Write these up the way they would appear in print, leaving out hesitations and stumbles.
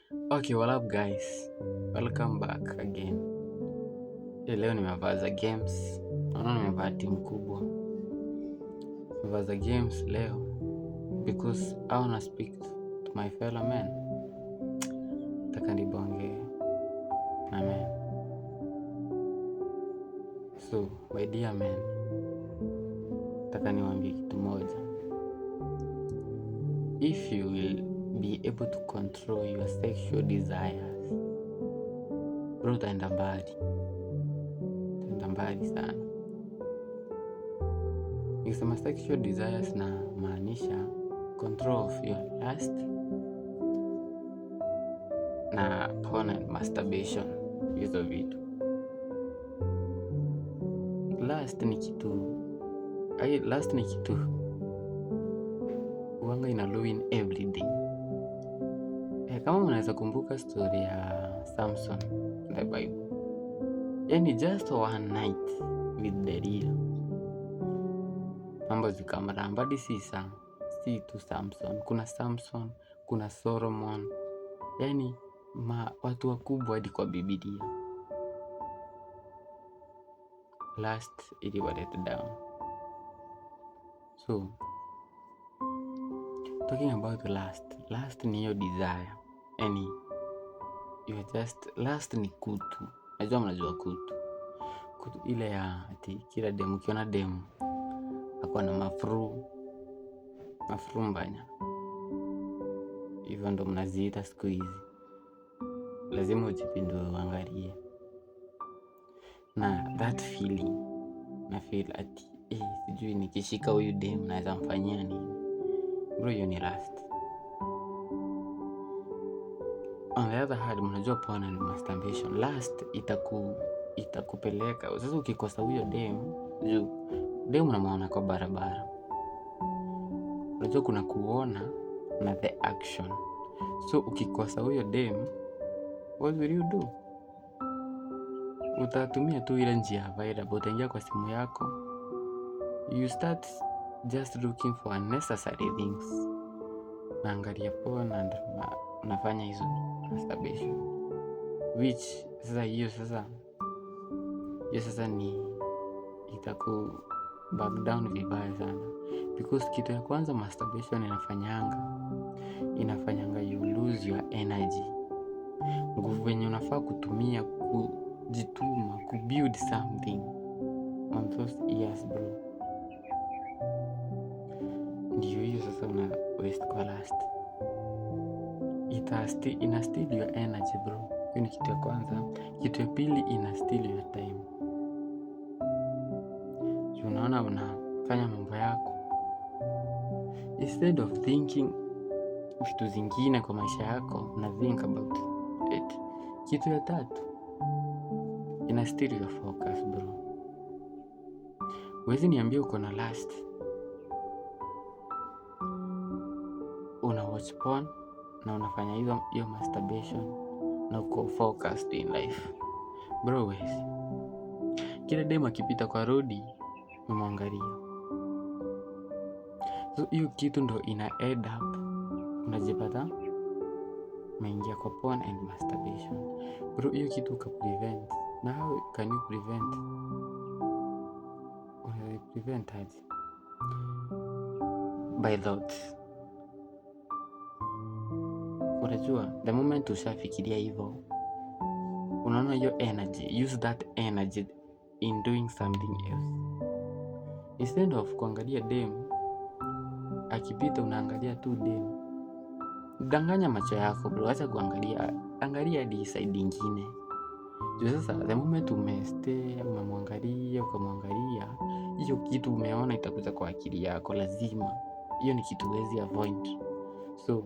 Okay, what up guys? Welcome back again. Leo nimevaa za games. Naona nimevaa timu kubwa. Nimevaa za games leo because I wanna speak to my fellow men. Nataka nibonge na men. So, my dear men, nataka niwaambie kitu moja. If you will be able to control your sexual desires, bro, utaenda mbali sana. Nikisema sexual desires na maanisha control of your lust na porn and masturbation. Hizo vitu. Lust ni kitu huanga ina win every day. Kama mnaweza kumbuka story ya Samson the Bible. Yani just one night with Delilah. Mambo zikamramba hadi si tu Samson. Kuna Samson, kuna Solomon. Yani watu wakubwa hadi kwa Biblia. Last iliwa let down. So, talking about last ni hiyo desire. Yani, last ni kutu. Mnajua kutu ile ya ati kila demu, ukiona demu ako na mafru mbanya, hivyo ndo mnaziita siku hizi. Lazima ujipindue uangalie na that feeling, na feel ati sijui nikishika huyu demu naweza mfanyia nini. Bro, hiyo ni lust. On the other hand, mnajua porn and masturbation. Lust itakupeleka sasa, ukikosa huyo demu unamwona kwa barabara. Unajua kuna kuona na the action. So ukikosa huyo demu, what will you do? Utatumia tu ile njia available. Utaingia kwa simu yako, you start just looking for unnecessary things. Naangalia porn and unafanya hizo masturbation, which hiyo sasa ni itaku back down vibaya sana, because kitu ya kwanza masturbation inafanyanga you lose your energy, nguvu yenye unafaa kutumia kujituma build something on those years, bro. Ndiyo hiyo sasa una waste kwa last. Ina steal your energy, bro. Hiyo ni kitu ya kwanza. Kitu ya pili, ina steal your time. Unaona unafanya mambo yako, instead of thinking vitu zingine kwa maisha yako, una think about it. Kitu ya tatu, ina steal your focus, bro. Huwezi niambia uko na lust, una watch porn na unafanya hiyo masturbation na uko focused in life, bro. Wezi kila demu akipita kwa rodi umemwangalia. So hiyo kitu ndo ina add up, unajipata umeingia kwa porn and masturbation, bro. Hiyo kitu prevent. Na how can you prevent? Prevent aje? By thoughts. Unajua, the moment ushafikiria hivyo, unaona hiyo energy, use that energy in doing something else. Instead of kuangalia demu akipita unaangalia tu demu, danganya macho yako, bro. Acha kuangalia, angalia hadi side nyingine. Sasa the moment umemwangalia, ukamwangalia, hiyo kitu umeona itakuja kwa akili yako, lazima. Hiyo ni kitu huwezi avoid. So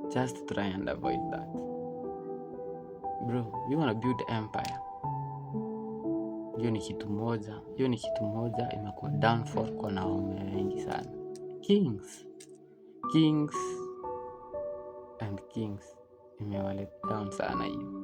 just try and avoid that, bro. You wanna build empire. Hiyo ni kitu moja imekuwa downfall kwa wanaume wengi sana. Kings imewalet down sana hiyo.